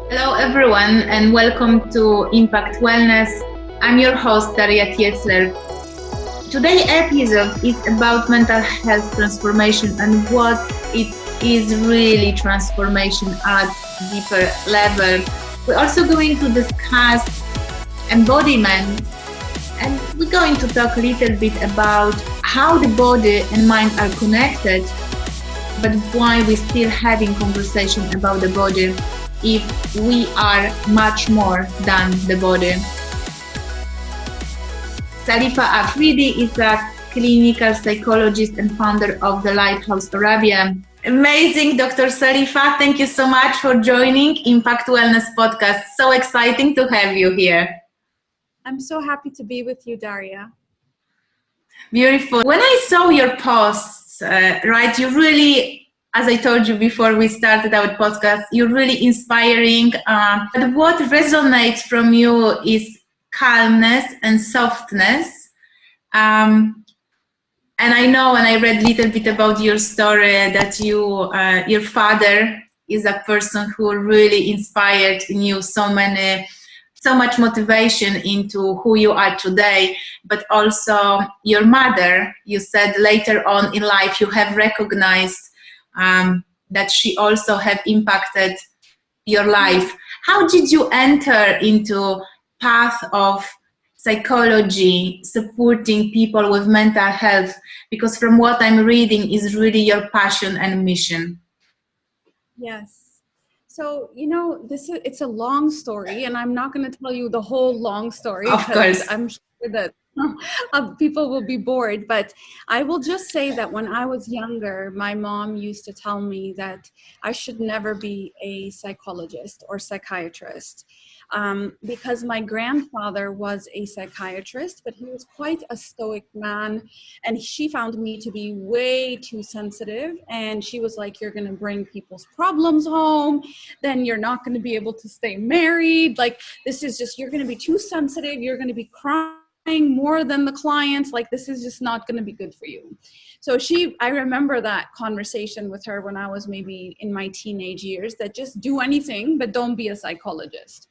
Hello everyone and welcome to Impact Wellness. I'm your host Daria Tietzler. Today's episode is about mental health transformation and what it is really transformation at deeper level. We're also going to discuss embodiment and we're going to talk a little bit about how the body and mind are connected, but why we're still having conversation about the body if we are much more than the body. Saliha Afridi is a clinical psychologist and founder of the Lighthouse Arabia. Amazing, Dr. Saliha. Thank you so much for joining Impact Wellness Podcast. So exciting to have you here. I'm so happy to be with you, Daria. Beautiful. When I saw your posts, right, you really, as I told you before we started our podcast, you're really inspiring. But what resonates from you is calmness and softness. And I know when I read a little bit about your story that your father is a person who really inspired in you so much motivation into who you are today, but also your mother, you said later on in life you have recognized that she also have impacted your life. How did you enter into path of psychology, supporting people with mental health? Because from what I'm reading is really your passion and mission. Yes. So, it's a long story, and I'm not going to tell you the whole long story. Of course. I'm sure that people will be bored, but I will just say that when I was younger, my mom used to tell me that I should never be a psychologist or psychiatrist. Because my grandfather was a psychiatrist, but he was quite a stoic man, and she found me to be way too sensitive, and she was like, you're going to bring people's problems home, then you're not going to be able to stay married, like this is just, you're going to be too sensitive, you're going to be crying more than the clients, like this is just not going to be good for you. So I remember that conversation with her when I was maybe in my teenage years, that just do anything, but don't be a psychologist.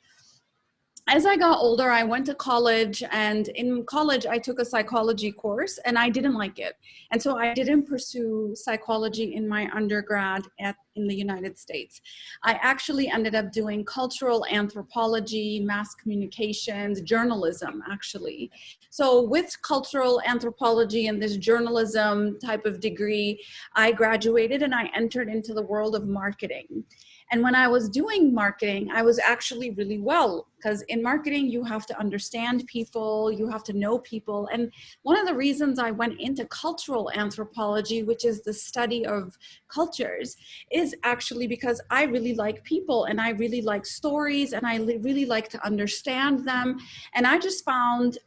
As I got older, I went to college, and in college, I took a psychology course, and I didn't like it. And so I didn't pursue psychology in my undergrad in the United States. I actually ended up doing cultural anthropology, mass communications, journalism, actually. So with cultural anthropology and this journalism type of degree, I graduated and I entered into the world of marketing. And when I was doing marketing, I was actually really well, because in marketing, you have to understand people, you have to know people. And one of the reasons I went into cultural anthropology, which is the study of cultures, is actually because I really like people, and I really like stories, and I really like to understand them. And I just found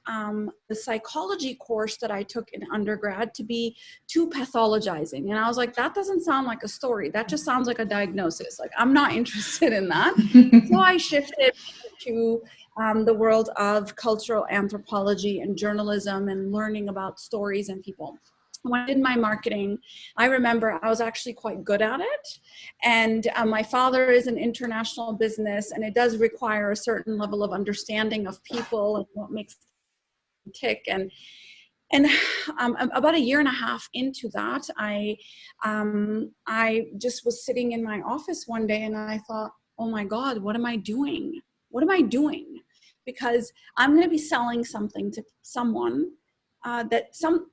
the psychology course that I took in undergrad to be too pathologizing. And I was like, that doesn't sound like a story. That just sounds like a diagnosis. Like, I'm not interested in that. So I shifted to the world of cultural anthropology and journalism and learning about stories and people. When I did my marketing, I remember I was actually quite good at it. And my father is an international business, and it does require a certain level of understanding of people and what makes them tick. And about a year and a half into that, I just was sitting in my office one day, and I thought, oh my God, what am I doing? What am I doing? Because I'm going to be selling something to someone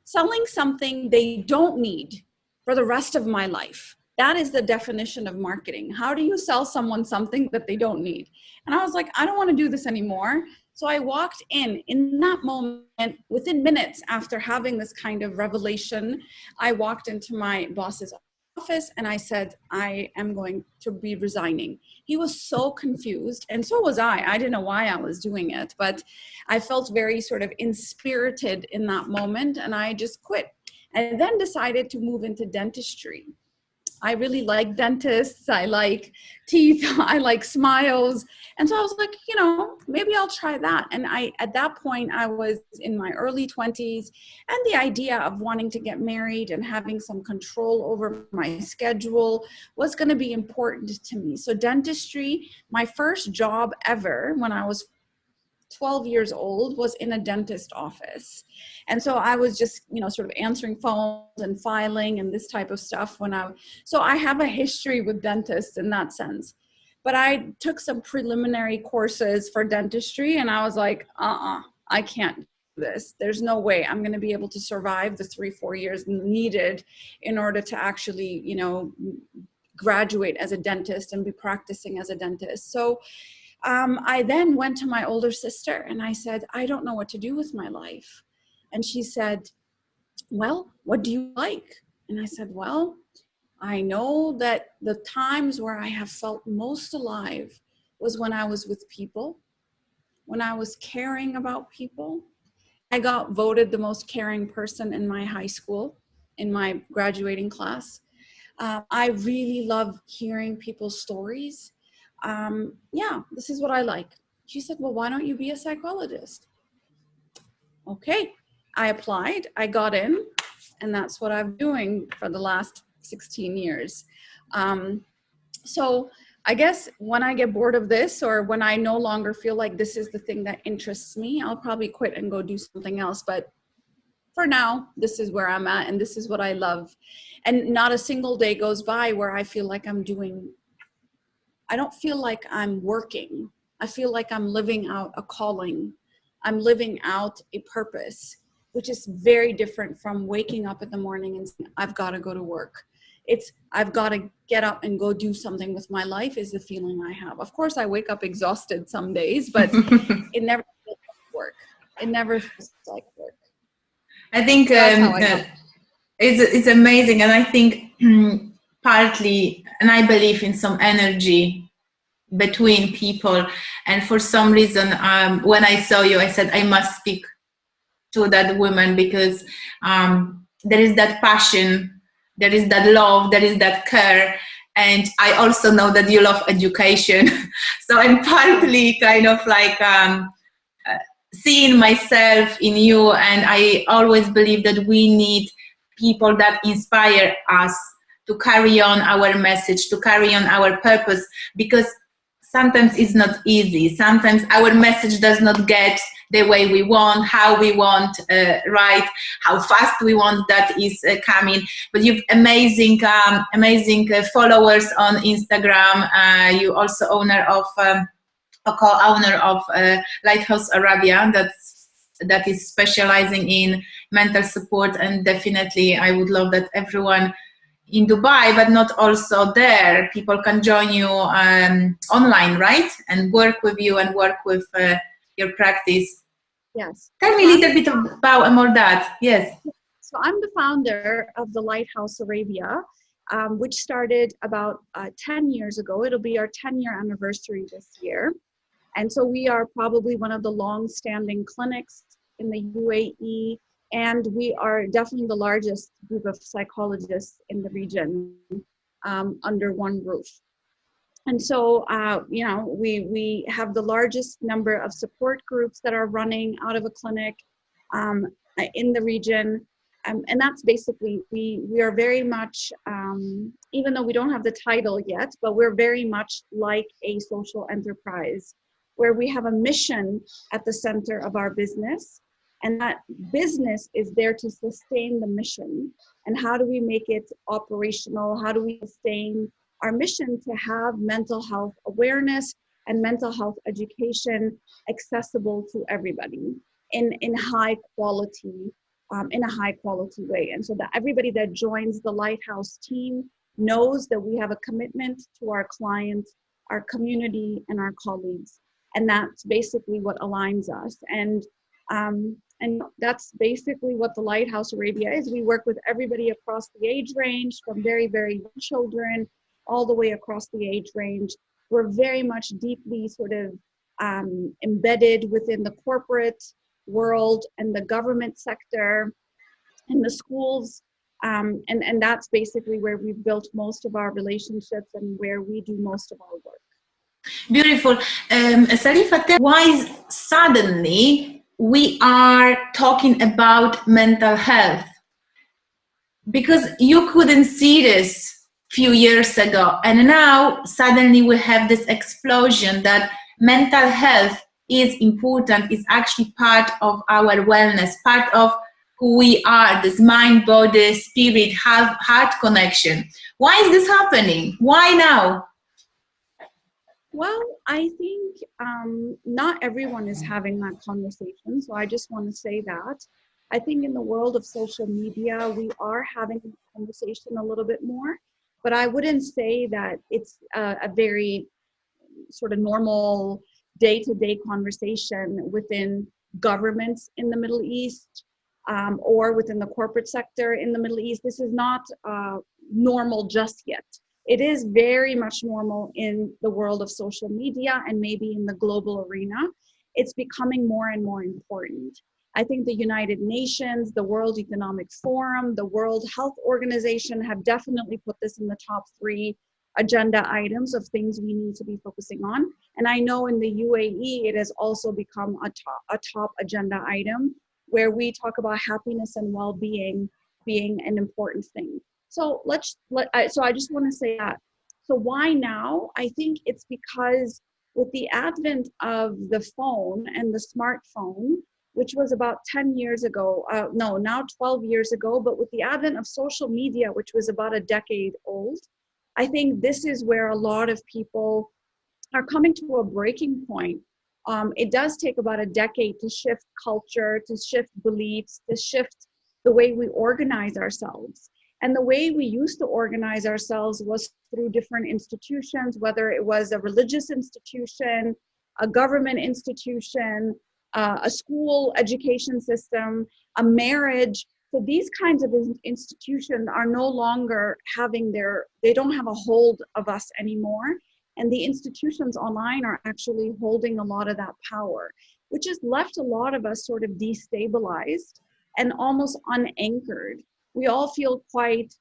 selling something they don't need for the rest of my life. That is the definition of marketing. How do you sell someone something that they don't need? And I was like, I don't want to do this anymore. So I walked in that moment, within minutes after having this kind of revelation, I walked into my boss's office and I said, I am going to be resigning. He was so confused, and so was I. I didn't know why I was doing it, but I felt very sort of inspirited in that moment, and I just quit. And then decided to move into dentistry. I really like dentists. I like teeth. I like smiles. And so I was like, maybe I'll try that. And at that point, I was in my early 20s, and the idea of wanting to get married and having some control over my schedule was going to be important to me. So dentistry, my first job ever when I was 12 years old, was in a dentist office. And so I was just, sort of answering phones and filing and this type of stuff so I have a history with dentists in that sense. But I took some preliminary courses for dentistry, and I was like, I can't do this. There's no way I'm going to be able to survive the 3-4 years needed in order to actually, graduate as a dentist and be practicing as a dentist. So I then went to my older sister and I said, I don't know what to do with my life. And she said, well, what do you like? And I said, well, I know that the times where I have felt most alive was when I was with people, when I was caring about people. I got voted the most caring person in my high school, in my graduating class. I really love hearing people's stories. This is what I like. She said, well, why don't you be a psychologist? Okay, I applied, I got in, and that's what I'm doing for the last 16 years. So I guess when I get bored of this, or when I no longer feel like this is the thing that interests me, I'll probably quit and go do something else. But for now, this is where I'm at, and this is what I love. And not a single day goes by where I feel like I don't feel like I'm working. I feel like I'm living out a calling. I'm living out a purpose, which is very different from waking up in the morning and saying, I've got to go to work. It's, I've got to get up and go do something with my life, is the feeling I have. Of course, I wake up exhausted some days, but it never feels like work. It never feels like work. I think it's amazing. And I think partly, and I believe in some energy between people. And for some reason, when I saw you, I said, I must speak to that woman, because there is that passion, there is that love, there is that care. And I also know that you love education. So I'm partly kind of like seeing myself in you. And I always believe that we need people that inspire us to carry on our message, to carry on our purpose, because sometimes it's not easy. Sometimes our message does not get the way we want, how we want, right? How fast we want that is coming. But you've amazing followers on Instagram. You also a co-owner of Lighthouse Arabia, that is specializing in mental support. And definitely, I would love that everyone in Dubai, but not also there, people can join you online, right? And work with you and work with your practice. Yes. Tell me a little bit about more that. Yes. So I'm the founder of the Lighthouse Arabia, which started about 10 years ago. It'll be our 10-year anniversary this year. And so we are probably one of the long-standing clinics in the UAE, and we are definitely the largest group of psychologists in the region under one roof. And so, we have the largest number of support groups that are running out of a clinic in the region. And that's basically, we are very much, even though we don't have the title yet, but we're very much like a social enterprise, where we have a mission at the center of our business. And that business is there to sustain the mission. And how do we make it operational? How do we sustain our mission to have mental health awareness and mental health education accessible to everybody in high quality, in a high quality way. And so that everybody that joins the Lighthouse team knows that we have a commitment to our clients, our community, and our colleagues. And that's basically what aligns us. And that's basically what the Lighthouse Arabia is. We work with everybody across the age range, from very, very young children all the way across the age range. We're very much deeply sort of embedded within the corporate world and the government sector and the schools And that's basically where we've built most of our relationships and where we do most of our work. Beautiful. Salifa, why suddenly we are talking about mental health? Because you couldn't see this few years ago, and now suddenly we have this explosion that mental health is important, is actually part of our wellness, part of who we are, this mind, body, spirit, heart connection. Why is this happening? Why now? Well, I think not everyone is having that conversation. So I just want to say that. I think in the world of social media, we are having a conversation a little bit more, but I wouldn't say that it's a very sort of normal day-to-day conversation within governments in the Middle East, or within the corporate sector in the Middle East. This is not normal just yet. It is very much normal in the world of social media and maybe in the global arena. It's becoming more and more important. I think the United Nations, the World Economic Forum, the World Health Organization have definitely put this in the top 3 agenda items of things we need to be focusing on. And I know in the UAE, it has also become a top agenda item where we talk about happiness and well-being being an important thing. So so I just want to say that. So why now? I think it's because with the advent of the phone and the smartphone, which was about 10 years ago, now 12 years ago, but with the advent of social media, which was about a decade old, I think this is where a lot of people are coming to a breaking point. It does take about a decade to shift culture, to shift beliefs, to shift the way we organize ourselves. And the way we used to organize ourselves was through different institutions, whether it was a religious institution, a government institution, a school education system, a marriage. So these kinds of institutions are no longer they don't have a hold of us anymore. And the institutions online are actually holding a lot of that power, which has left a lot of us sort of destabilized and almost unanchored. We all feel quite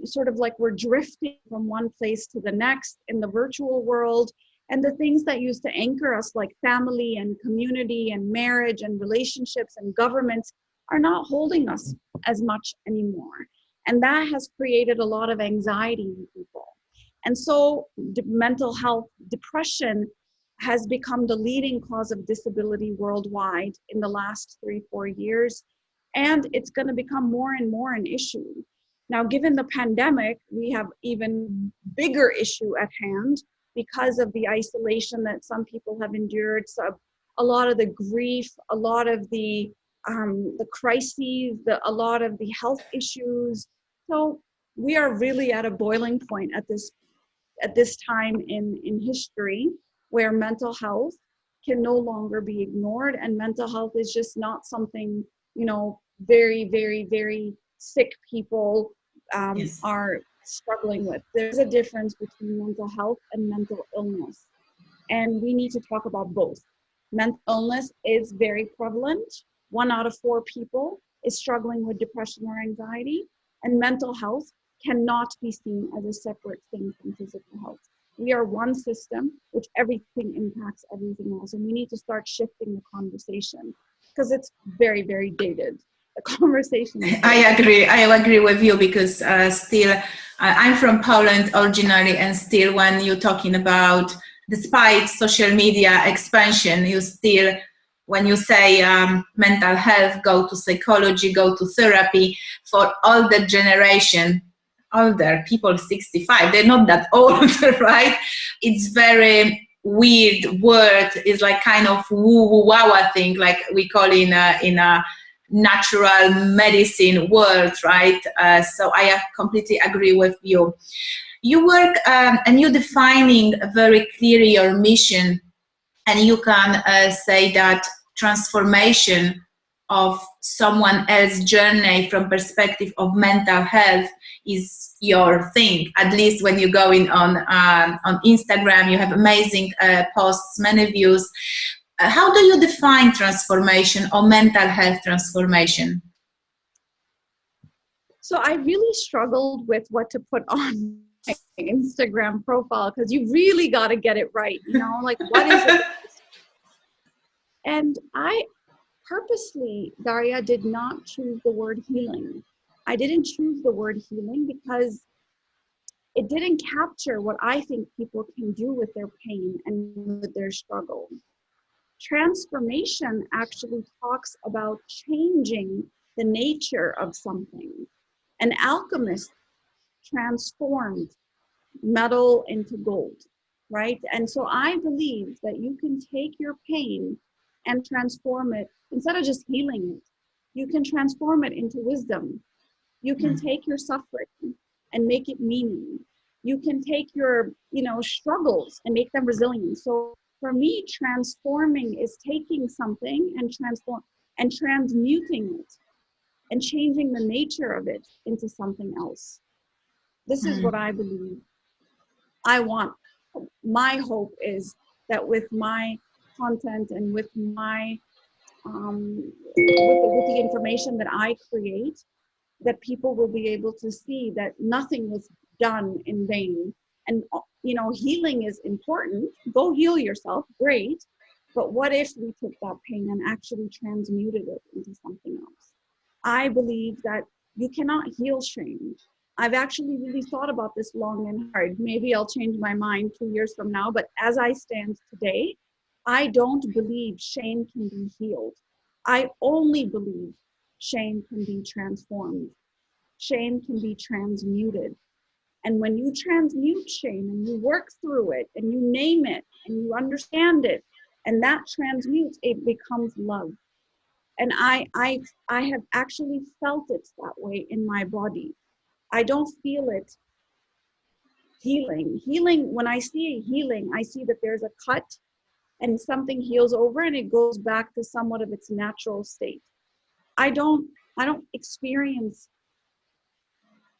sort of like we're drifting from one place to the next in the virtual world. And the things that used to anchor us, like family and community and marriage and relationships and governments, are not holding us as much anymore. And that has created a lot of anxiety in people. And so mental health, depression has become the leading cause of disability worldwide in the last 3-4 years. And it's going to become more and more an issue. Now, given the pandemic, we have even bigger issue at hand because of the isolation that some people have endured. So a lot of the grief, a lot of the crises, a lot of the health issues. So we are really at a boiling point at this time in history where mental health can no longer be ignored, and mental health is just not something, very, very, very sick people Yes. are struggling with. There's a difference between mental health and mental illness, and we need to talk about both. Mental illness is very prevalent. 1 out of 4 people is struggling with depression or anxiety, and mental health cannot be seen as a separate thing from physical health. We are one system, which everything impacts everything else. And we need to start shifting the conversation because it's very, very dated. The conversation. I agree with you because still, I'm from Poland originally, and still when you're talking about, despite social media expansion, you still, when you say mental health, go to psychology, go to therapy. For older generation, older people 65, they're not that old, right? It's very weird word. It's like kind of woo-woo-wawa thing, like we call in a natural medicine world, right? So I completely agree with you. You work and you're defining very clearly your mission, and you can say that transformation of someone else's journey from perspective of mental health is your thing. At least when you're going on Instagram, you have amazing posts, many views. How do you define transformation or mental health transformation? So I really struggled with what to put on my Instagram profile, because you really got to get it right. You know, like, what is it? And I purposely, Daria, did not choose the word healing. I didn't choose the word healing because it didn't capture what I think people can do with their pain and with their struggle. Transformation actually talks about changing the nature of something. An alchemist transformed metal into gold, right? And so I believe that you can take your pain and transform it, instead of just healing it, you can transform it into wisdom. You can take your suffering and make it meaning. You can take your, struggles and make them resilient. So for me, transforming is taking something and transmuting it and changing the nature of it into something else. This is what I believe. I want. My hope is that with my content and with my with the information that I create, that people will be able to see that nothing was done in vain. And healing is important. Go heal yourself, great. But what if we took that pain and actually transmuted it into something else? I believe that you cannot heal shame. I've actually really thought about this long and hard. Maybe I'll change my mind 2 years from now, but as I stand today, I don't believe shame can be healed. I only believe shame can be transformed. Shame can be transmuted. And when you transmute shame and you work through it and you name it and you understand it, and that transmutes, it becomes love. And I have actually felt it that way in my body. I don't feel it healing. Healing, when I see a healing, I see that there's a cut and something heals over and it goes back to somewhat of its natural state. I don't experience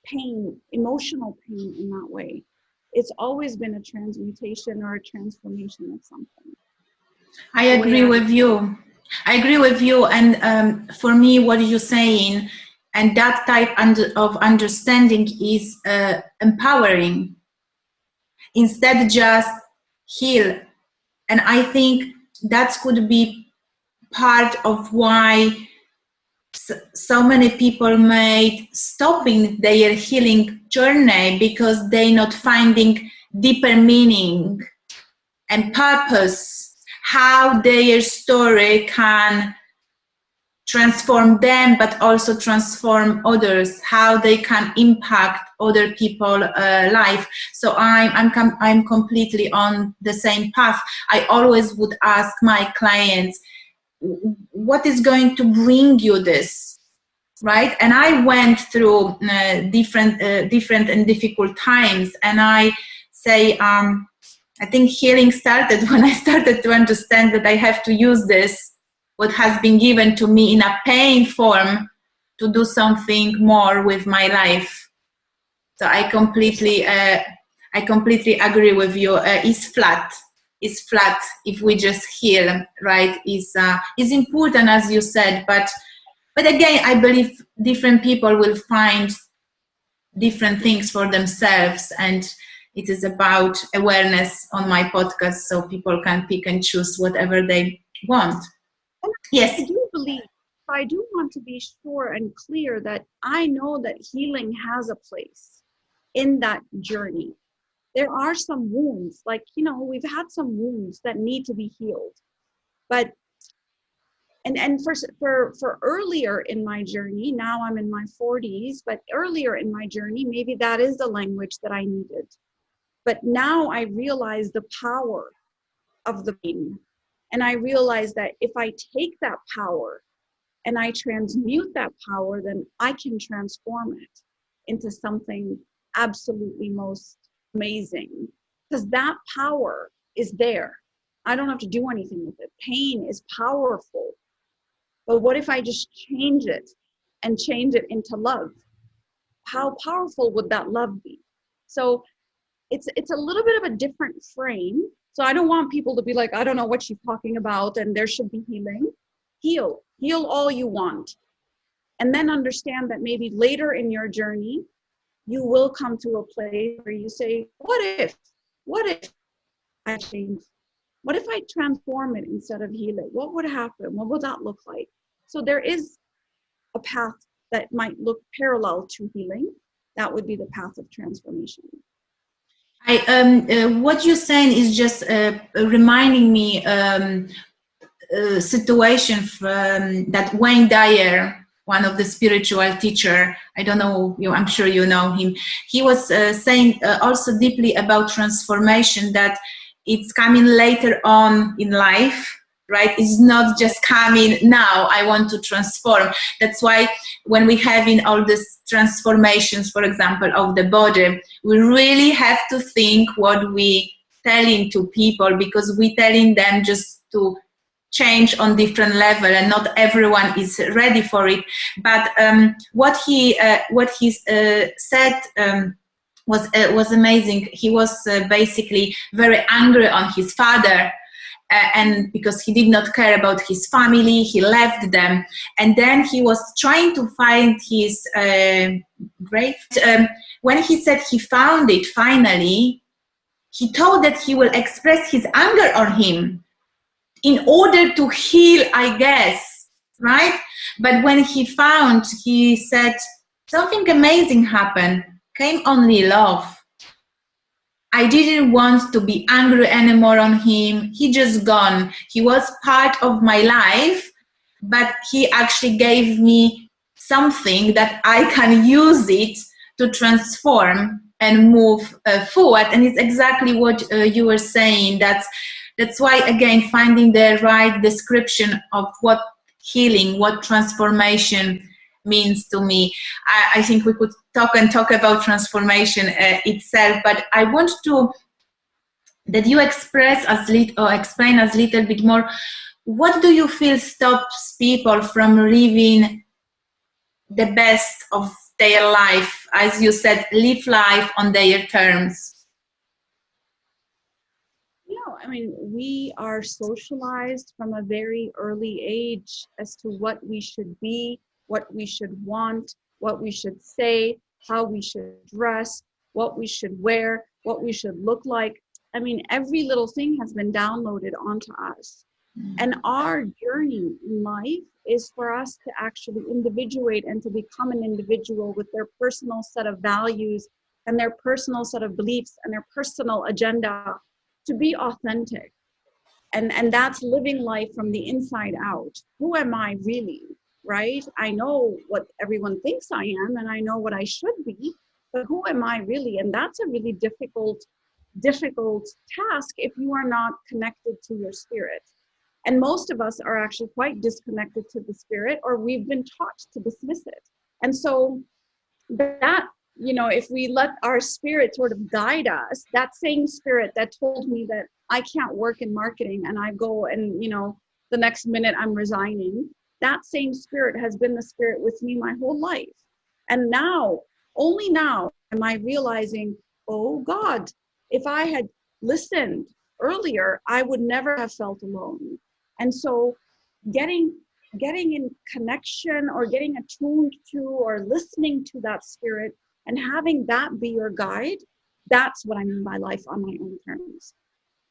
pain, emotional pain in that way. It's always been a transmutation or a transformation of something. I agree with you. I agree with you. And for me, what you're saying and that type of understanding is empowering instead just heal. And I think that could be part of why so many people made stopping their healing journey, because they're not finding deeper meaning and purpose, how their story can transform them but also transform others, how they can impact other people's life. So I'm completely on the same path. I always would ask my clients, what is going to bring you this, right? And I went through different and difficult times, and I say I think healing started when I started to understand that I have to use this, what has been given to me in a pain form, to do something more with my life. So I completely agree with you. It's flat. It's flat if we just heal, right? Is important, as you said, but again, I believe different people will find different things for themselves, and it is about awareness on my podcast, so people can pick and choose whatever they want. Yes. I do want to be sure and clear that I know that healing has a place in that journey. There are some wounds, like, we've had some wounds that need to be healed. But and for earlier in my journey, now I'm in my 40s, but earlier in my journey, maybe that is the language that I needed. But now I realize the power of the pain. And I realize that if I take that power and I transmute that power, then I can transform it into something absolutely most amazing. Because that power is there. I don't have to do anything with it. Pain is powerful. But what if I just change it and change it into love? How powerful would that love be? So it's a little bit of a different frame. So I don't want people to be like, I don't know what she's talking about and there should be healing. Heal all you want. And then understand that maybe later in your journey, you will come to a place where you say, what if I change? What if I transform it instead of heal it? What would happen? What would that look like? So there is a path that might look parallel to healing. That would be the path of transformation. What you're saying is just reminding me situation from that Wayne Dyer, one of the spiritual teacher. I don't know you. I'm sure you know him. He was saying also deeply about transformation, that it's coming later on in life, right? It's not just coming now, I want to transform. That's why when we have in all these transformations, for example, of the body, we really have to think what we telling to people, because we telling them just to change on different level, and not everyone is ready for it. But what he said was amazing. He was basically very angry on his father, and because he did not care about his family, he left them. And then he was trying to find his grave. When he said he found it finally, he thought that he will express his anger on him in order to heal, I guess, right? But when he found, he said, something amazing happened. Came only love. I didn't want to be angry anymore on him. He just gone. He was part of my life, but he actually gave me something that I can use it to transform and move forward. And it's exactly what you were saying. That's why, again, finding the right description of what healing, what transformation means to me. I think we could talk about transformation itself, but I want to that you explain us a little bit more. What do you feel stops people from living the best of their life? As you said, live life on their terms. I mean, we are socialized from a very early age as to what we should be, what we should want, what we should say, how we should dress, what we should wear, what we should look like. I mean, every little thing has been downloaded onto us. And our journey in life is for us to actually individuate and to become an individual with their personal set of values and their personal set of beliefs and their personal agenda, to be authentic. And that's living life from the inside out. Who am I really, right? I know what everyone thinks I am, and I know what I should be, but who am I really? And that's a really difficult task if you are not connected to your spirit. And most of us are actually quite disconnected to the spirit, or we've been taught to dismiss it. And so that, if we let our spirit sort of guide us, that same spirit that told me that I can't work in marketing and I go and, the next minute I'm resigning, that same spirit has been the spirit with me my whole life. And now, only now am I realizing, oh God, if I had listened earlier, I would never have felt alone. And so getting in connection, or getting attuned to, or listening to that spirit and having that be your guide, that's what I mean by life on my own terms.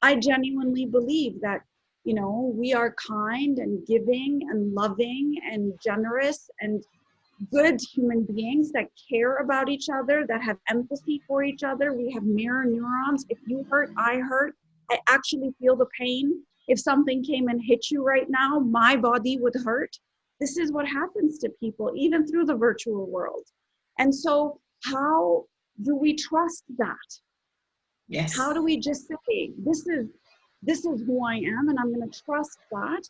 I genuinely believe that, we are kind and giving and loving and generous and good human beings that care about each other, that have empathy for each other. We have mirror neurons. If you hurt, I hurt. I actually feel the pain. If something came and hit you right now, my body would hurt. This is what happens to people, even through the virtual world. And so how do we trust that? Yes. How do we just say, this is who I am, and I'm going to trust that?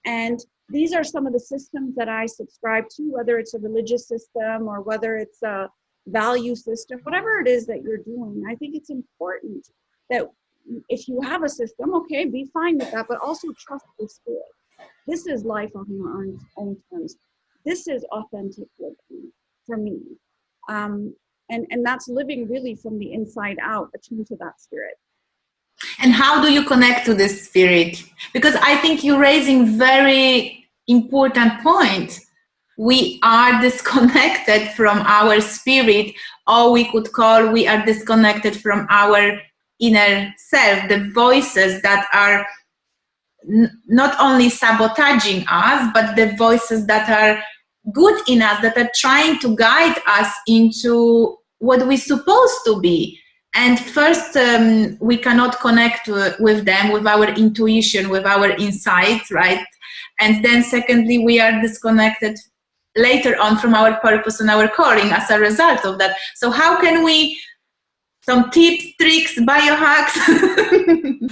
And these are some of the systems that I subscribe to, whether it's a religious system or whether it's a value system, whatever it is that you're doing. I think it's important that if you have a system, okay, be fine with that, but also trust the spirit. This is life on your own terms. This is authentic living for me. And that's living really from the inside out, attuned to that spirit. And how do you connect to this spirit? Because I think you're raising very important point. we are disconnected from our spirit, or we could call we are disconnected from our inner self, the voices that are not only sabotaging us, but the voices that are good in us, that are trying to guide us into what we're supposed to be. And first, we cannot connect with them, with our intuition, with our insight, right? And then secondly, we are disconnected later on from our purpose and our calling as a result of that. So how can we, some tips, tricks, biohacks?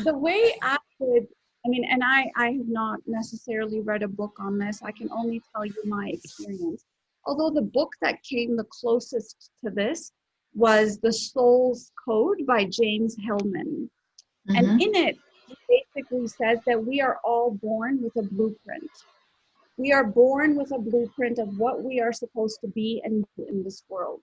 The way I would, I mean, and I have not necessarily read a book on this. I can only tell you my experience. Although the book that came the closest to this was The Soul's Code by James Hillman. And in it, he basically says that we are all born with a blueprint. We are born with a blueprint of what we are supposed to be and do in this world.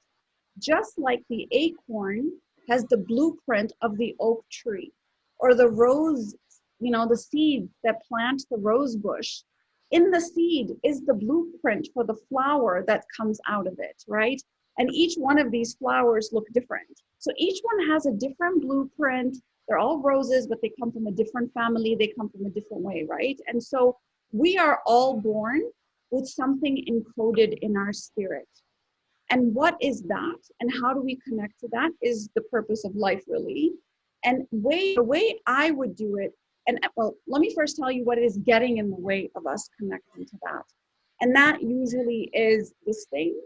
Just like the acorn has the blueprint of the oak tree, or the rose, you know, the seed that plants the rose bush. In the seed is the blueprint for the flower that comes out of it, right? And each one of these flowers look different. So each one has a different blueprint. They're all roses, but they come from a different family. They come from a different way, right? And so we are all born with something encoded in our spirit. And what is that? And how do we connect to that is the purpose of life, really. And the way I would do it, and well, let me first tell you what is getting in the way of us connecting to that. And that usually is this thing.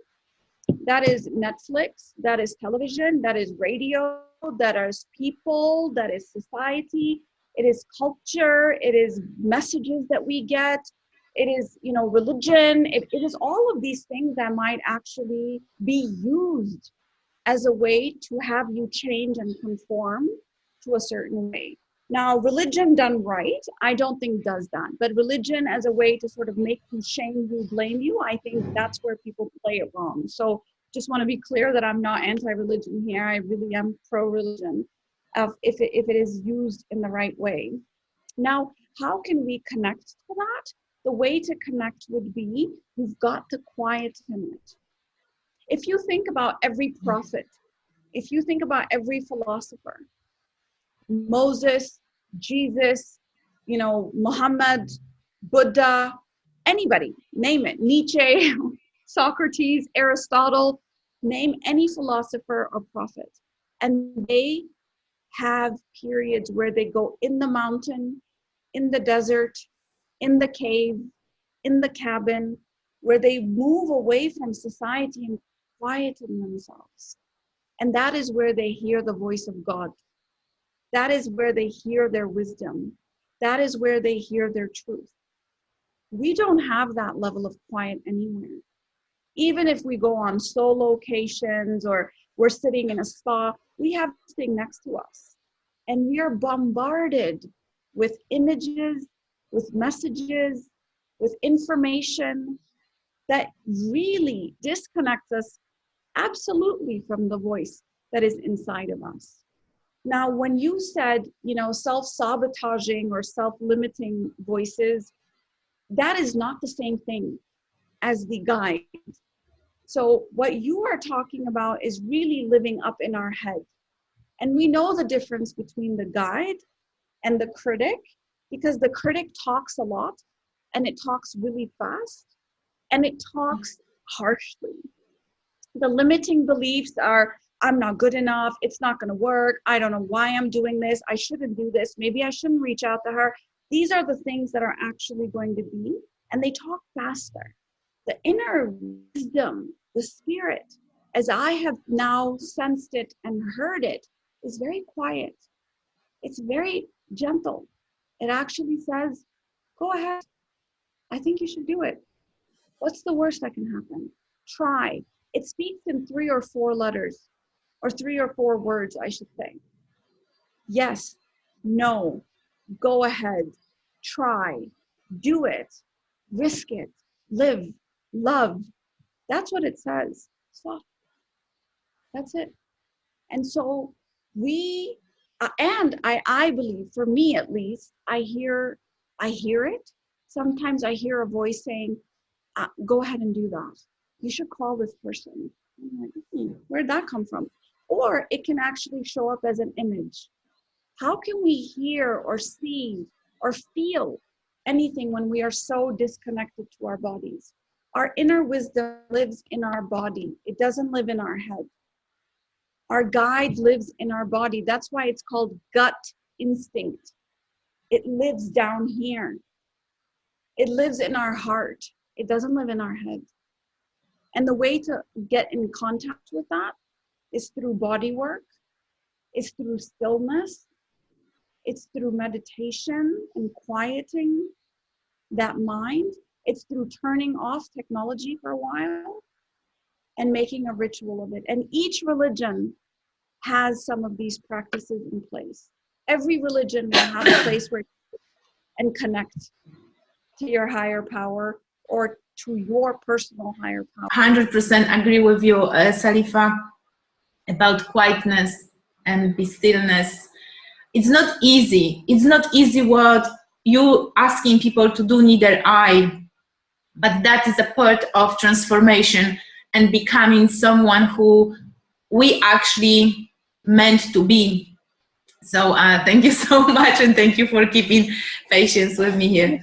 That is Netflix, that is television, that is radio, that is people, that is society, it is culture, it is messages that we get, it is, you know, religion, it is all of these things that might actually be used as a way to have you change and conform to a certain way. Now, religion done right, I don't think does that. But religion as a way to sort of make you, shame you, blame you, I think that's where people play it wrong. So just want to be clear that I'm not anti-religion here. I really am pro-religion if it is used in the right way. Now, how can we connect to that? The way to connect would be, you've got to quieten it. If you think about every prophet, if you think about every philosopher, Moses, Jesus, you know, Muhammad, Buddha, anybody, name it, Nietzsche, Socrates, Aristotle, name any philosopher or prophet. And they have periods where they go in the mountain, in the desert, in the cave, in the cabin, where they move away from society and quieten themselves. And that is where they hear the voice of God. That is where they hear their wisdom. That is where they hear their truth. We don't have that level of quiet anywhere. Even if we go on solocations or we're sitting in a spa, we have this thing next to us. And we are bombarded with images, with messages, with information that really disconnects us absolutely from the voice that is inside of us. Now, when you said, you know, self-sabotaging or self-limiting voices, that is not the same thing as the guide. So what you are talking about is really living up in our head. And we know the difference between the guide and the critic, because the critic talks a lot and it talks really fast and it talks harshly. The limiting beliefs are, I'm not good enough, it's not going to work, I don't know why I'm doing this, I shouldn't do this, maybe I shouldn't reach out to her. These are the things that are actually going to be, and they talk faster. The inner wisdom, the spirit, as I have now sensed it and heard it, is very quiet. It's very gentle. It actually says, go ahead. I think you should do it. What's the worst that can happen? Try. It speaks in 3 or 4 letters, or 3 or 4 words, I should say. Yes, no, go ahead, try, do it, risk it, live, love. That's what it says. Stop. That's it. And so we, and I believe, for me at least, I hear it. Sometimes I hear a voice saying, go ahead and do that. You should call this person. I'm like, where'd that come from? Or it can actually show up as an image. How can we hear or see or feel anything when we are so disconnected to our bodies? Our inner wisdom lives in our body. It doesn't live in our head. Our guide lives in our body. That's why it's called gut instinct. It lives down here. It lives in our heart. It doesn't live in our head. And the way to get in contact with that is through body work, is through stillness, it's through meditation and quieting that mind. It's through turning off technology for a while and making a ritual of it. And each religion has some of these practices in place. Every religion will have a place where you and connect to your higher power or to your personal higher power. 100% agree with you, Salifa, about quietness and be stillness. It's not easy. It's not easy what you asking people to do, neither I, but that is a part of transformation and becoming someone who we actually meant to be. So thank you so much, and thank you for keeping patience with me here.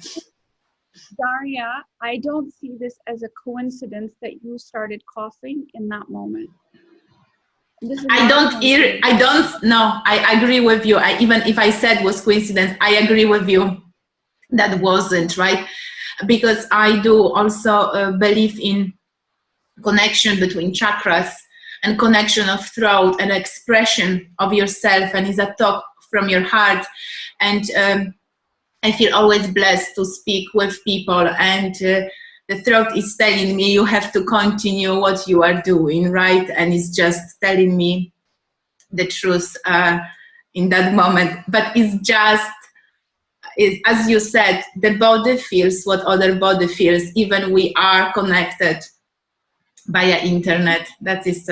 Daria, I don't see this as a coincidence that you started coughing in that moment. I don't know. I agree with you. Even if I said was coincidence, I agree with you. That wasn't, right? Because I do also believe in connection between chakras and connection of throat and expression of yourself, and is a talk from your heart. And I feel always blessed to speak with people, and the throat is telling me you have to continue what you are doing, right? And it's just telling me the truth in that moment. But it's just, as you said, the body feels what other body feels, even we are connected via internet. That is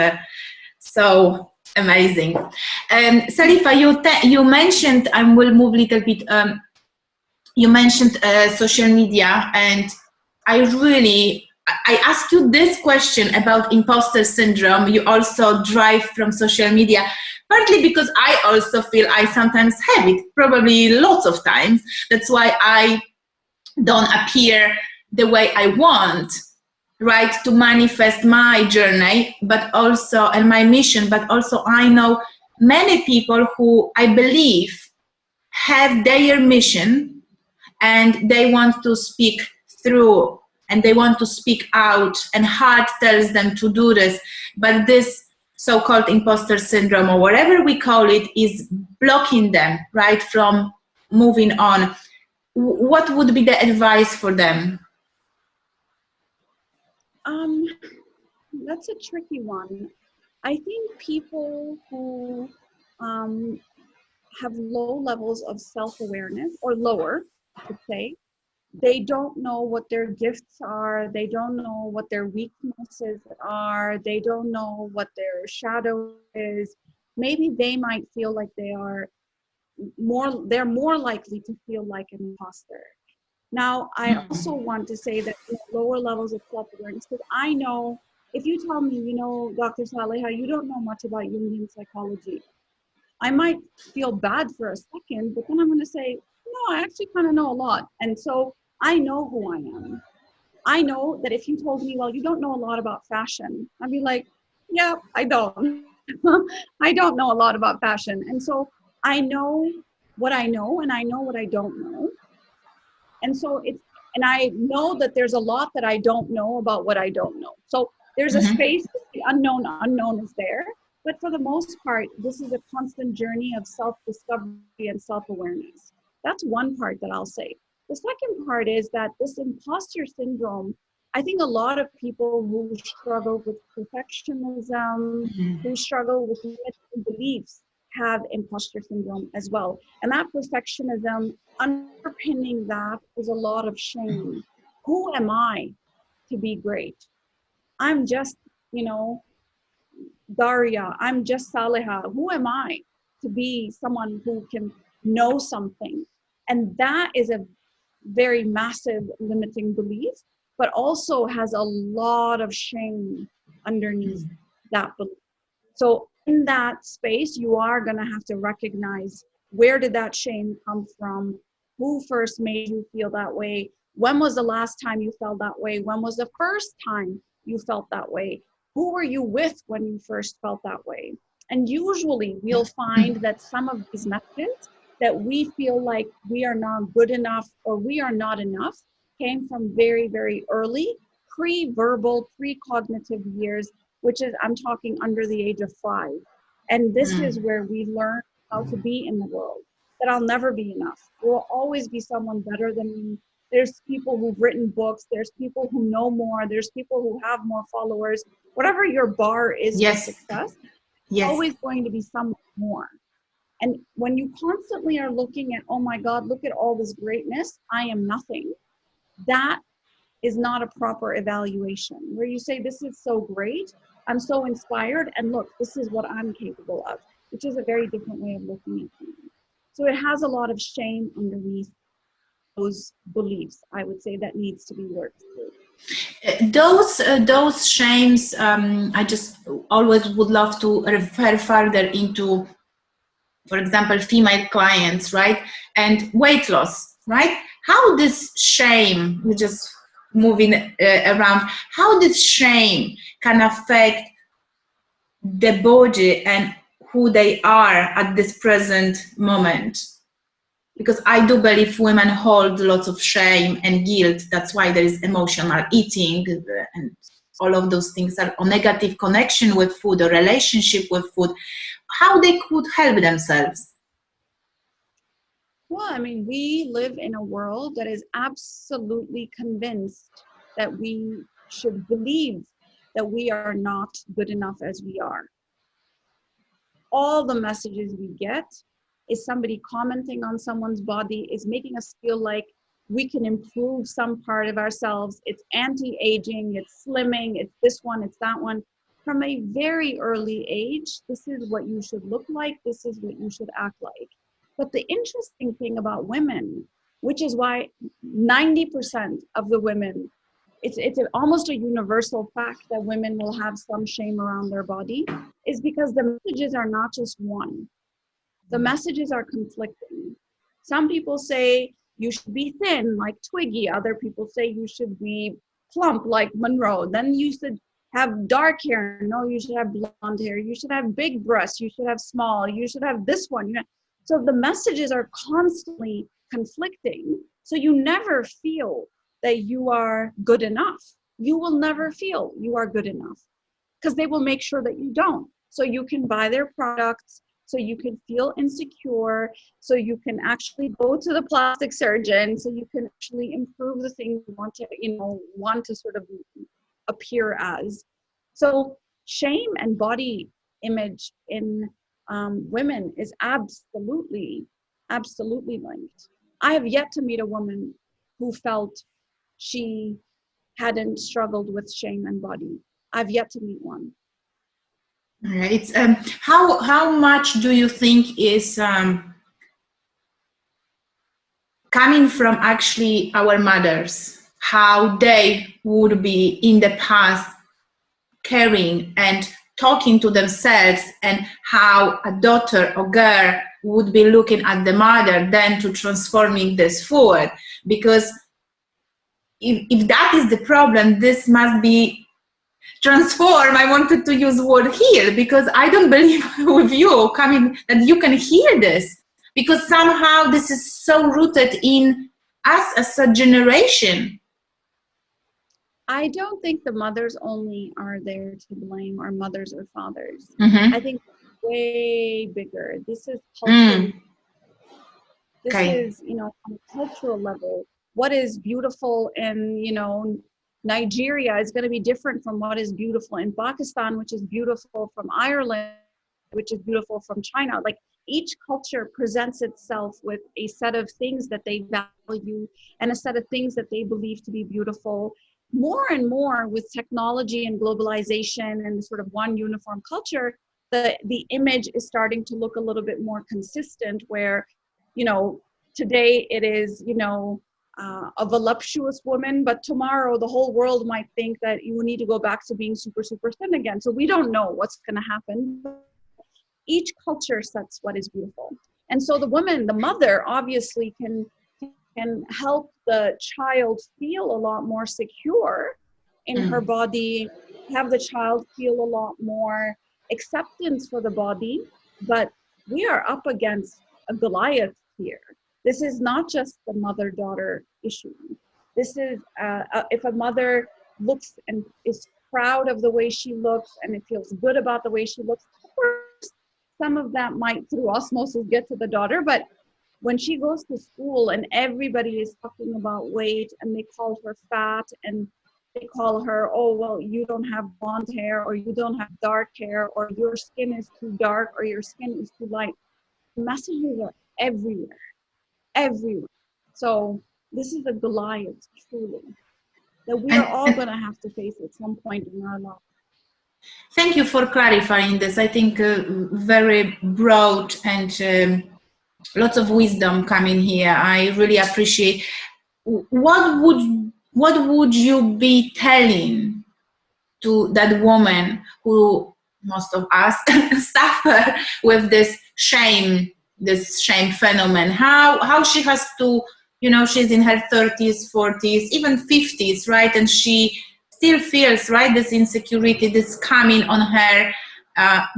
so amazing. Salifa, you mentioned, and we'll move a little bit, you mentioned social media, and I asked you this question about imposter syndrome. You also drive from social media, partly because I also feel I sometimes have it, probably lots of times. That's why I don't appear the way I want, right, to manifest my journey, but also, and my mission, but also I know many people who I believe have their mission, and they want to speak through, and they want to speak out, and heart tells them to do this, but this so-called imposter syndrome, or whatever we call it, is blocking them, right, from moving on. What would be the advice for them? That's a tricky one. I think people who have low levels of self-awareness, or lower, I would say, they don't know what their gifts are, they don't know what their weaknesses are, they don't know what their shadow is. Maybe they might feel like they're more likely to feel like an imposter. Now, I also want to say that lower levels of self-awareness, because I know, if you tell me, Dr. Saliha, you don't know much about Jungian psychology, I might feel bad for a second, but then I'm going to say, no, I actually kind of know a lot. And so I know who I am. I know that if you told me, well, you don't know a lot about fashion, I'd be like, yeah, I don't. I don't know a lot about fashion. And so I know what I know, and I know what I don't know. And so and I know that there's a lot that I don't know about what I don't know. So there's a space, the unknown is there. But for the most part, this is a constant journey of self-discovery and self-awareness. That's one part that I'll say. The second part is that this imposter syndrome, I think a lot of people who struggle with perfectionism, who struggle with limiting beliefs, have imposter syndrome as well. And that perfectionism, underpinning that is a lot of shame. Who am I to be great? I'm just, Daria, I'm just Saliha. Who am I to be someone who can know something? And that is a very massive limiting belief. but also has a lot of shame underneath that belief. So in that space, you are going to have to recognize, where did that shame come from? Who first made you feel that way? When was the last time you felt that way? When was the first time you felt that way? Who were you with when you first felt that way? And usually we'll find that some of these messages that we feel like we are not good enough or we are not enough came from very, very early, pre-verbal, pre-cognitive years, which is, I'm talking under the age of 5. And this is where we learn how to be in the world, that I'll never be enough. There will always be someone better than me. There's people who've written books. There's people who know more. There's people who have more followers. Whatever your bar is for success, always going to be someone more. And when you constantly are looking at, oh my God, look at all this greatness, I am nothing, that is not a proper evaluation. Where you say, this is so great, I'm so inspired, and look, this is what I'm capable of, which is a very different way of looking at things. So it has a lot of shame underneath those beliefs, I would say, that needs to be worked through. Those shames, I just always would love to refer further into, for example, female clients, right? And weight loss, right? How this shame, we just moving around, how this shame can affect the body and who they are at this present moment. Because I do believe women hold lots of shame and guilt. That's why there is emotional eating, and all of those things are a negative connection with food or relationship with food. How they could help themselves? Well, I mean, we live in a world that is absolutely convinced that we should believe that we are not good enough as we are. All the messages we get is somebody commenting on someone's body, is making us feel like we can improve some part of ourselves. It's anti-aging, it's slimming, it's this one, it's that one. From a very early age, this is what you should look like, this is what you should act like. But the interesting thing about women, which is why 90% of the women, it's almost a universal fact that women will have some shame around their body, is because the messages are not just one. The messages are conflicting. Some people say you should be thin like Twiggy. Other people say you should be plump like Monroe. Then you should have dark hair. No, you should have blonde hair. You should have big breasts. You should have small. You should have this one. So the messages are constantly conflicting. So you never feel that you are good enough. You will never feel you are good enough because they will make sure that you don't. So you can buy their products, so you can feel insecure, so you can actually go to the plastic surgeon, so you can actually improve the things you want to sort of appear as. So shame and body image in women is absolutely linked. I have yet to meet a woman who felt she hadn't struggled with shame and body. I've yet to meet one. Right. How much do you think is coming from actually our mothers? How they would be in the past caring and talking to themselves, and how a daughter or girl would be looking at the mother then to transforming this forward. Because if that is the problem, this must be transform. I wanted to use word heal, because I don't believe with you coming that you can heal this, because somehow this is so rooted in us as a generation. I don't think the mothers only are there to blame, or mothers or fathers. I think way bigger. This is cultural. This is, on a cultural level, what is beautiful in, Nigeria is going to be different from what is beautiful in Pakistan, which is beautiful from Ireland, which is beautiful from China. Like, each culture presents itself with a set of things that they value and a set of things that they believe to be beautiful. More and more with technology and globalization and sort of one uniform culture, the image is starting to look a little bit more consistent, where, today it is, a voluptuous woman, but tomorrow the whole world might think that you need to go back to being super, super thin again. So we don't know what's going to happen. Each culture sets what is beautiful. And so the woman, the mother, obviously can help the child feel a lot more secure in her body, have the child feel a lot more acceptance for the body. But we are up against a Goliath here. This is not just the mother-daughter issue. This is, if a mother looks and is proud of the way she looks and it feels good about the way she looks, of course, some of that might through osmosis get to the daughter, but when she goes to school and everybody is talking about weight and they call her fat and they call her, oh, well, you don't have blonde hair or you don't have dark hair or your skin is too dark or your skin is too light. Messages are everywhere. Everywhere. So this is a Goliath, truly, that we are all going to have to face at some point in our life. Thank you for clarifying this. I think very broad and lots of wisdom coming here. I really appreciate. What would you be telling to that woman who most of us suffer with this shame phenomenon? How she has to, she's in her 30s, 40s, even 50s, right? And she still feels, right, this insecurity, this coming on her.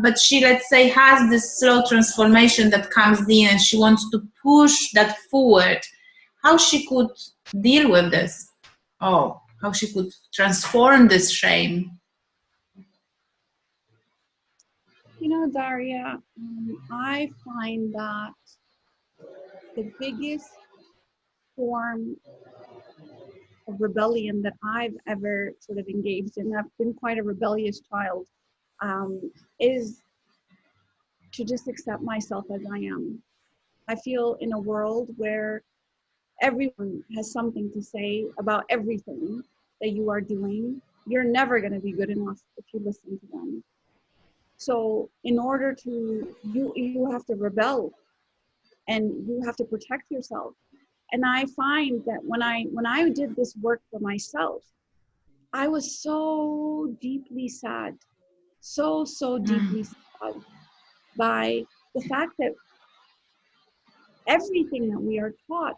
But she, let's say, has this slow transformation that comes in and she wants to push that forward. How she could deal with this? Oh, how she could transform this shame? Daria, I find that the biggest form of rebellion that I've ever sort of engaged in, I've been quite a rebellious child, is to just accept myself as I am. I feel in a world where everyone has something to say about everything that you are doing, you're never going to be good enough if you listen to them. So in order to, you have to rebel and you have to protect yourself. And I find that when I did this work for myself, I was so deeply sad, so deeply sad by the fact that everything that we are taught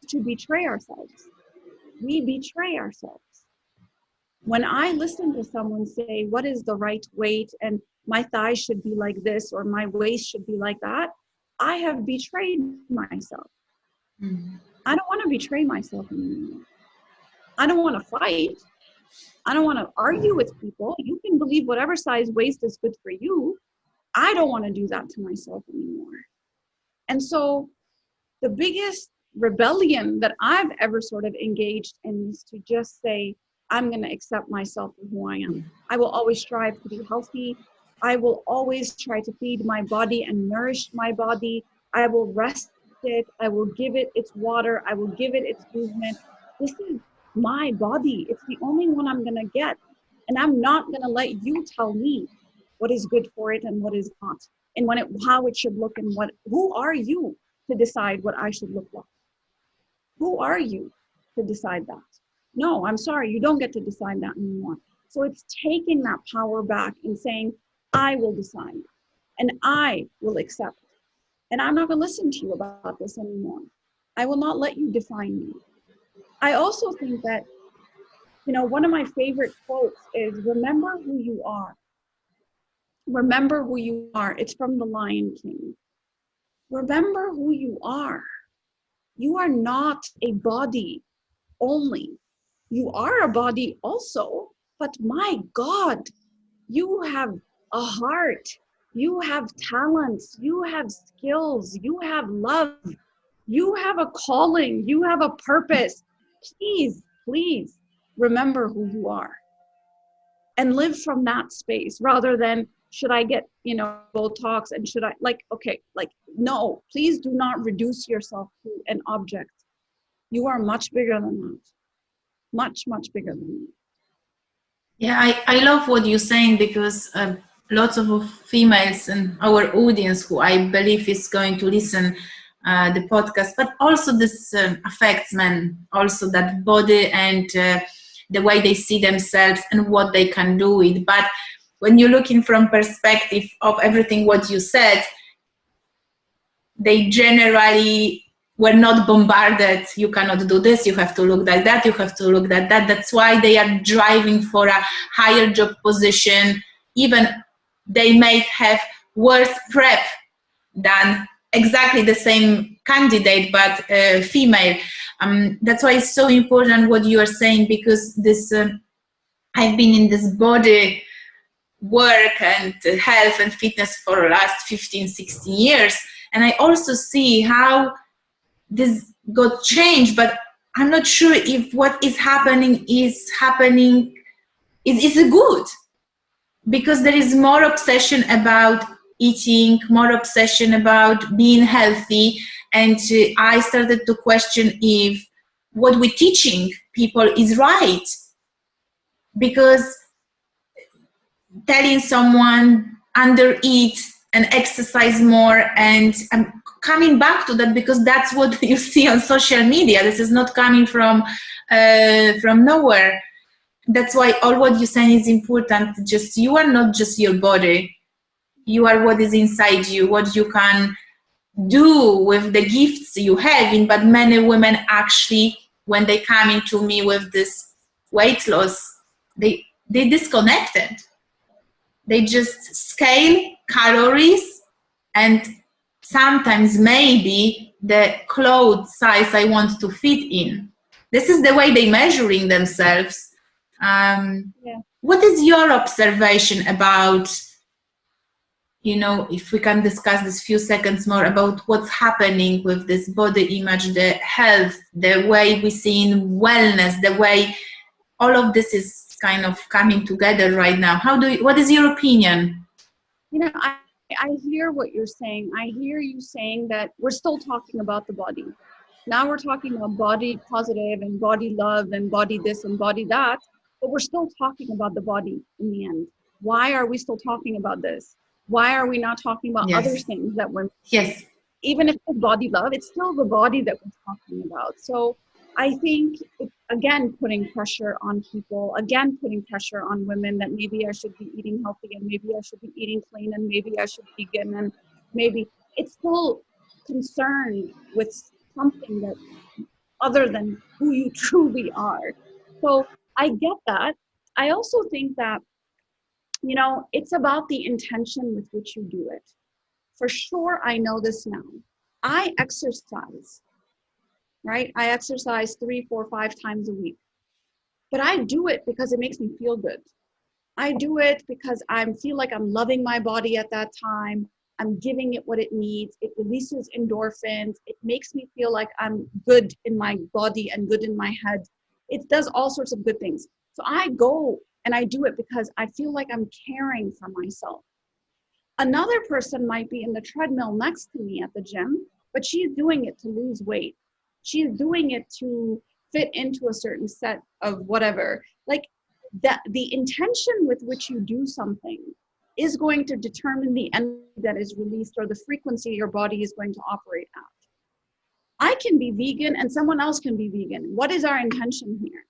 to betray ourselves. We betray ourselves. When I listen to someone say, what is the right weight? And my thighs should be like this, or my waist should be like that, I have betrayed myself. I don't want to betray myself anymore. I don't want to fight. I don't want to argue with people. You can believe whatever size waist is good for you. I don't want to do that to myself anymore. And so the biggest rebellion that I've ever sort of engaged in is to just say, I'm going to accept myself for who I am. I will always strive to be healthy. I will always try to feed my body and nourish my body. I will rest it. I will give it its water. I will give it its movement. This is my body. It's the only one I'm going to get. And I'm not going to let you tell me what is good for it and what is not. And how it should look and who are you to decide what I should look like? Who are you to decide that? No, I'm sorry, you don't get to decide that anymore. So it's taking that power back and saying, I will decide and I will accept. And I'm not going to listen to you about this anymore. I will not let you define me. I also think that, one of my favorite quotes is, remember who you are. Remember who you are. It's from The Lion King. Remember who you are. You are not a body only. You are a body also, but my God, you have a heart, you have talents, you have skills, you have love, you have a calling, you have a purpose. Please remember who you are and live from that space rather than, should I get, Botox and should I, no, please do not reduce yourself to an object. You are much bigger than that. Much bigger than me. Yeah, I love what you're saying, because lots of females in our audience who I believe is going to listen the podcast, but also this affects men, also that body and the way they see themselves and what they can do with. But when you're looking from perspective of everything what you said, they generally were not bombarded. You cannot do this, you have to look like that, you have to look like that. That's why they are driving for a higher job position. Even they may have worse prep than exactly the same candidate, but female. That's why it's so important what you are saying, because this I've been in this body work and health and fitness for the last 15, 16 years. And I also see how this got changed, but I'm not sure if what is happening is good, because there is more obsession about eating, more obsession about being healthy. And I started to question if what we're teaching people is right, because telling someone under eat and exercise more, and I'm coming back to that because that's what you see on social media. This is not coming from nowhere. That's why all what you're saying is important. Just you are not just your body, you are what is inside you, what you can do with the gifts you have in. But many women actually, when they come into me with this weight loss, they disconnected. They just scale calories and sometimes maybe the clothes size I want to fit in. This is the way they measuring themselves. Yeah. What is your observation about, if we can discuss this few seconds more about what's happening with this body image, the health, the way we see in wellness, the way all of this is kind of coming together right now? What is your opinion? I hear what you're saying. I hear you saying that we're still talking about the body. Now we're talking about body positive and body love and body this and body that, but we're still talking about the body in the end. Why are we still talking about this? Why are we not talking about other things that we're... Yes. Even if it's body love, it's still the body that we're talking about. So I think, again, putting pressure on people, again, putting pressure on women that maybe I should be eating healthy and maybe I should be eating clean and maybe I should be vegan, and maybe it's still concerned with something that other than who you truly are. So I get that. I also think that, it's about the intention with which you do it. For sure, I know this now. I exercise, right? I exercise 3, 4, 5 times a week. But I do it because it makes me feel good. I do it because I feel like I'm loving my body at that time. I'm giving it what it needs. It releases endorphins. It makes me feel like I'm good in my body and good in my head. It does all sorts of good things. So I go and I do it because I feel like I'm caring for myself. Another person might be in the treadmill next to me at the gym, but she's doing it to lose weight. She's doing it to fit into a certain set of whatever. Like that, the intention with which you do something is going to determine the energy that is released or the frequency your body is going to operate at. I can be vegan and someone else can be vegan. What is our intention here?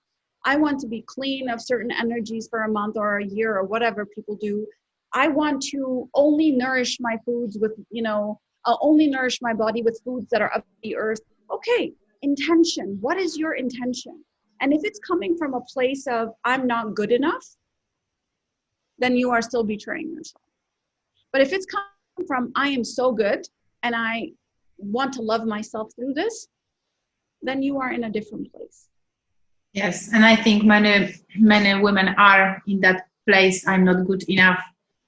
I want to be clean of certain energies for a month or a year or whatever people do. I want to only nourish my foods with, I'll only nourish my body with foods that are of the earth. Okay, intention. What is your intention? And if it's coming from a place of I'm not good enough, then you are still betraying yourself. But if it's coming from I am so good and I want to love myself through this, then you are in a different place. Yes, and I think many women are in that place. I'm not good enough,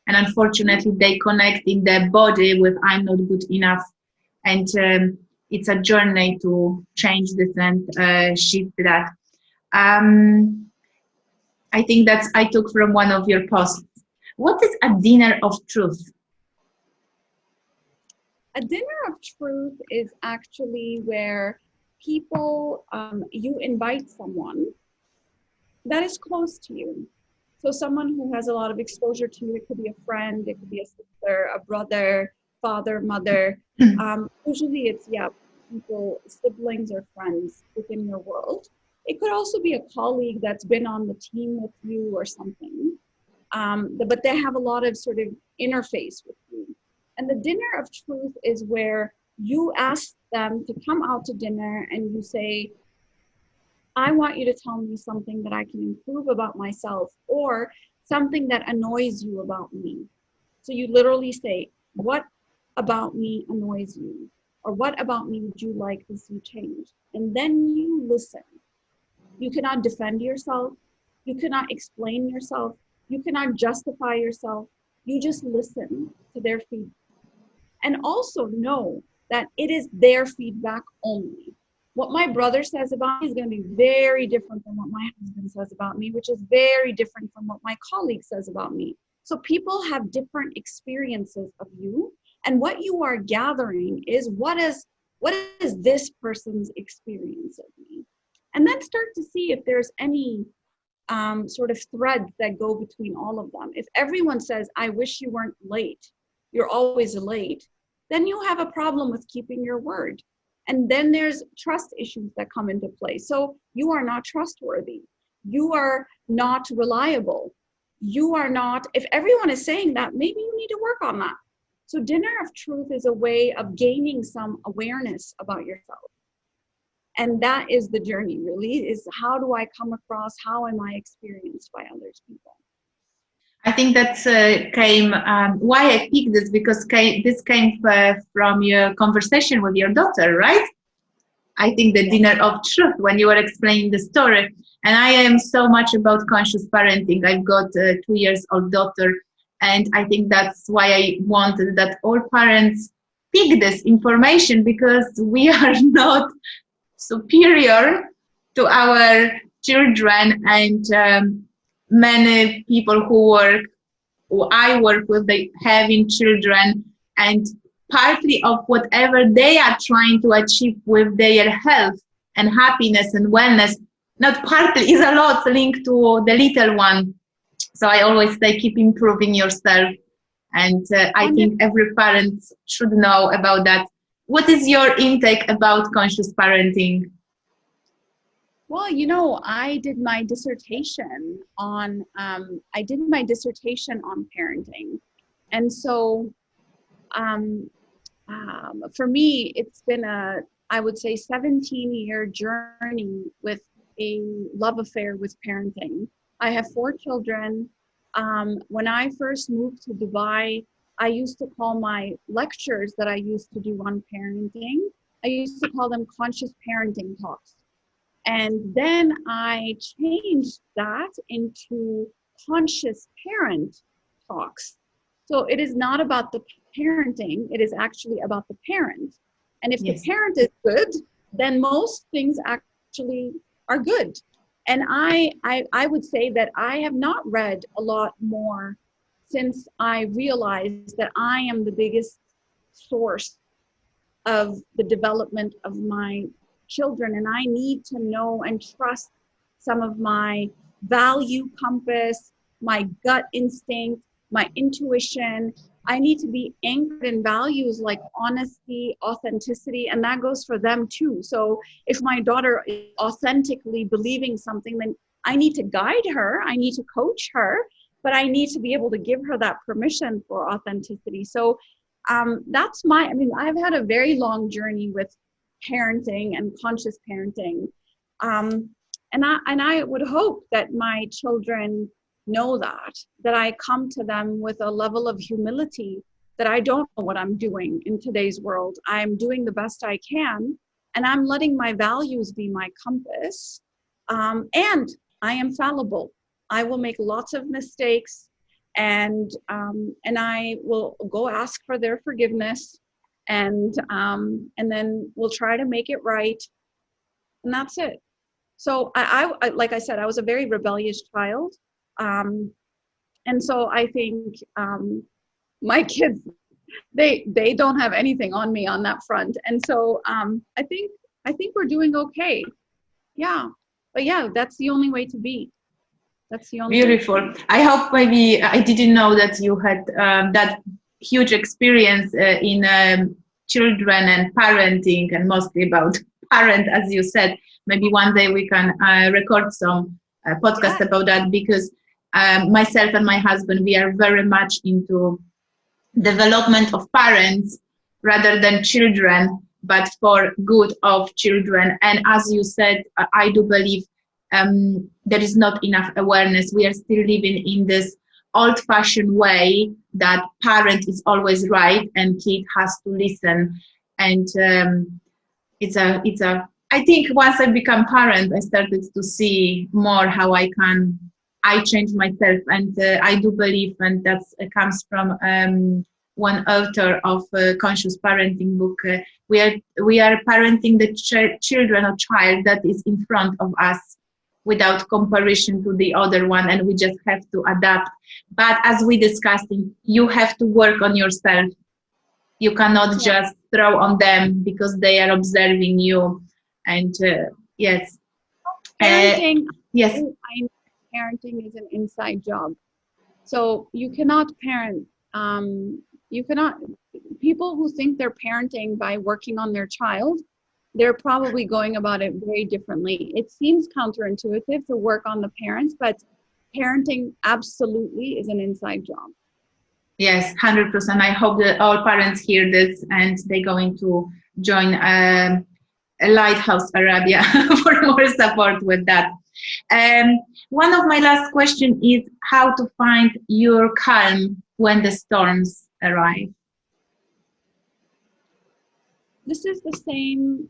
and unfortunately, they connect in their body with "I'm not good enough," and it's a journey to change this and shift that. I think that I took from one of your posts. What is a dinner of truth? A dinner of truth is actually where people, you invite someone that is close to you. So someone who has a lot of exposure to you, it could be a friend, it could be a sister, a brother, father, mother. Usually it's, yeah, people, siblings or friends within your world. It could also be a colleague that's been on the team with you or something. But they have a lot of sort of interface with you. And the dinner of truth is where you ask them to come out to dinner and you say, I want you to tell me something that I can improve about myself or something that annoys you about me. So you literally say, what about me annoys you? Or what about me would you like to see change? And then you listen. You cannot defend yourself. You cannot explain yourself. You cannot justify yourself. You just listen to their feedback. And also know that it is their feedback only. What my brother says about me is going to be very different from what my husband says about me, which is very different from what my colleague says about me. So people have different experiences of you. And what you are gathering is what is this person's experience of me? And then start to see if there's any sort of threads that go between all of them. If everyone says, I wish you weren't late, you're always late, then you have a problem with keeping your word. And then there's trust issues that come into play. So you are not trustworthy. You are not reliable. You are not, if everyone is saying that, maybe you need to work on that. So dinner of truth is a way of gaining some awareness about yourself. And that is the journey, really, is how do I come across, how am I experienced by others people? I think that's why I picked this, because this came from your conversation with your daughter, right? I think the dinner of truth, when you were explaining the story. And I am so much about conscious parenting. I've got a 2-year-old daughter, and I think that's why I wanted that all parents pick this information, because we are not superior to our children. And many people who I work with, they having children, and partly of whatever they are trying to achieve with their health and happiness and wellness, not partly, is a lot linked to the little one. So I always say, keep improving yourself. And I think every parent should know about that. What is your intake about conscious parenting? Well, I did my dissertation on parenting. And so for me, it's been I would say 17-year journey with a love affair with parenting. I have 4 children. When I first moved to Dubai, I used to call my lectures that I used to do on parenting, I used to call them conscious parenting talks. And then I changed that into conscious parent talks. So it is not about the parenting, it is actually about the parent. And if the parent is good, then most things actually are good. And I would say that I have not read a lot more since I realized that I am the biggest source of the development of my children, and I need to know and trust some of my value compass, my gut instinct, my intuition. I need to be anchored in values like honesty, authenticity, and that goes for them too. So if my daughter is authentically believing something, then I need to guide her, I need to coach her, but I need to be able to give her that permission for authenticity. So that's I've had a very long journey with parenting and conscious parenting. And I would hope that my children know that I come to them with a level of humility, that I don't know what I'm doing in today's world. I'm doing the best I can, and I'm letting my values be my compass. And I am fallible. I will make lots of mistakes, and I will go ask for their forgiveness, and then we'll try to make it right, and that's it. So I like I said, I was a very rebellious child. And so I think my kids, they don't have anything on me on that front. And so I think we're doing okay. Yeah. But yeah, that's the only way to be. That's the only Beautiful. I hope, maybe I didn't know that you had that huge experience in children and parenting, and mostly about parent, as you said. Maybe one day we can record some podcast about that, because myself and my husband, we are very much into development of parents rather than children, but for good of children. And as you said, I do believe there is not enough awareness. We are still living in this old-fashioned way that parent is always right and kid has to listen. And I think once I become parent, I started to see more how I change myself. And I do believe, and that comes from one author of Conscious Parenting book, we are parenting the children or child that is in front of us without comparison to the other one, and we just have to adapt. But as we discussed, you have to work on yourself. You cannot just throw on them because they are observing you. And yes. Parenting, yes. I know parenting is an inside job. So you cannot parent, people who think they're parenting by working on their child, they're probably going about it very differently. It seems counterintuitive to work on the parents, but parenting absolutely is an inside job. Yes, 100%. I hope that all parents hear this and they're going to join Lighthouse Arabia for more support with that. One of my last questions is how to find your calm when the storms arrive. This is the same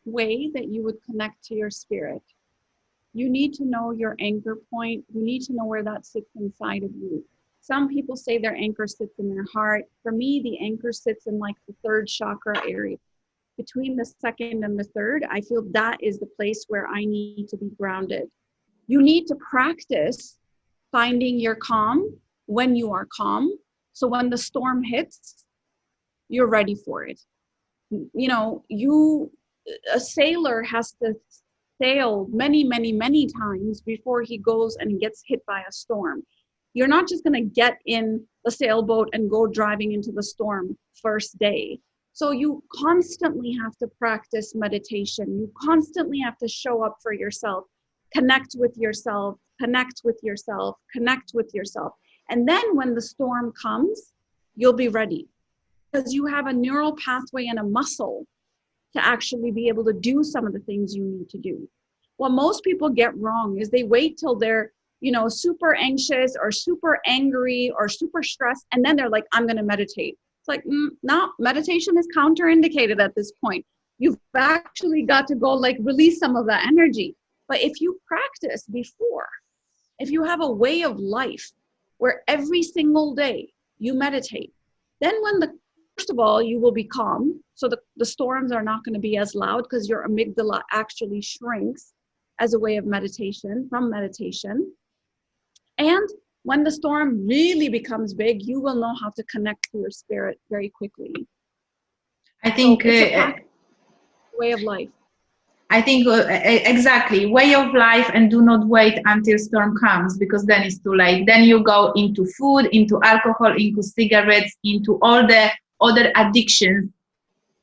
way that you would connect to your spirit. You need to know your anchor point. You need to know where that sits inside of you. Some people say their anchor sits in their heart. For me, the anchor sits in like the third chakra area. Between the second and the third, I feel that is the place where I need to be grounded. You need to practice finding your calm when you are calm. So when the storm hits, you're ready for it. You know, a sailor has to sail many, many, many times before he goes and gets hit by a storm. You're not just going to get in the sailboat and go driving into the storm first day. So you constantly have to practice meditation. You constantly have to show up for yourself, connect with yourself, connect with yourself, connect with yourself. And then when the storm comes, you'll be ready because you have a neural pathway and a muscle to actually be able to do some of the things you need to do. What most people get wrong is they wait till they're, super anxious or super angry or super stressed. And then they're like, I'm going to meditate. It's like, no, meditation is counterindicated at this point. You've actually got to go release some of that energy. But if you practice before, if you have a way of life where every single day you meditate, then first of all, you will be calm. So the storms are not going to be as loud because your amygdala actually shrinks as a way of meditation, from meditation. And when the storm really becomes big, you will know how to connect to your spirit very quickly. I think way of life. I think exactly, way of life, and do not wait until storm comes, because then it's too late. Then you go into food, into alcohol, into cigarettes, into all the other addictions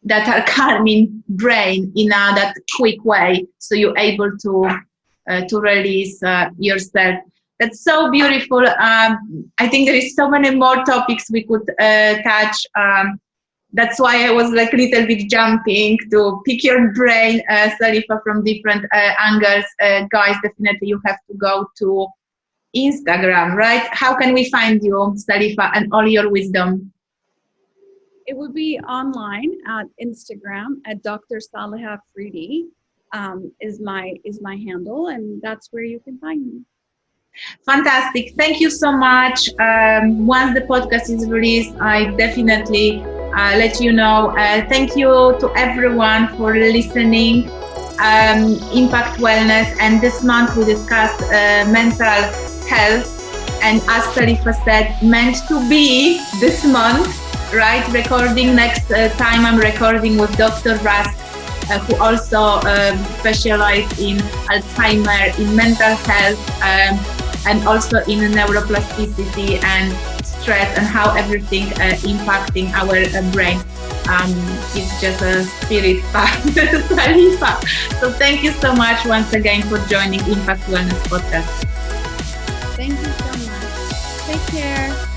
that are calming brain in that quick way. So you're able to release yourself. That's so beautiful. I think there is so many more topics we could touch. That's why I was a little bit jumping to pick your brain, Saliha, from different angles. Guys, definitely you have to go to Instagram, right? How can we find you, Saliha, and all your wisdom? It would be online at Instagram at Dr Saliha Afridi is my handle, and that's where you can find me. Fantastic. Thank you so much. Once the podcast is released, I definitely let you know. Thank you to everyone for listening. Impact Wellness, and this month we discussed mental health, and as Saliha said, meant to be this month, right? Recording next time I'm recording with Dr. Russ, who also specializes in Alzheimer, in mental health, and also in neuroplasticity and stress and how everything impacting our brain. It's just a spirit path, Saliha. So thank you so much once again for joining Impact Wellness Podcast. Thank you so much. Take care.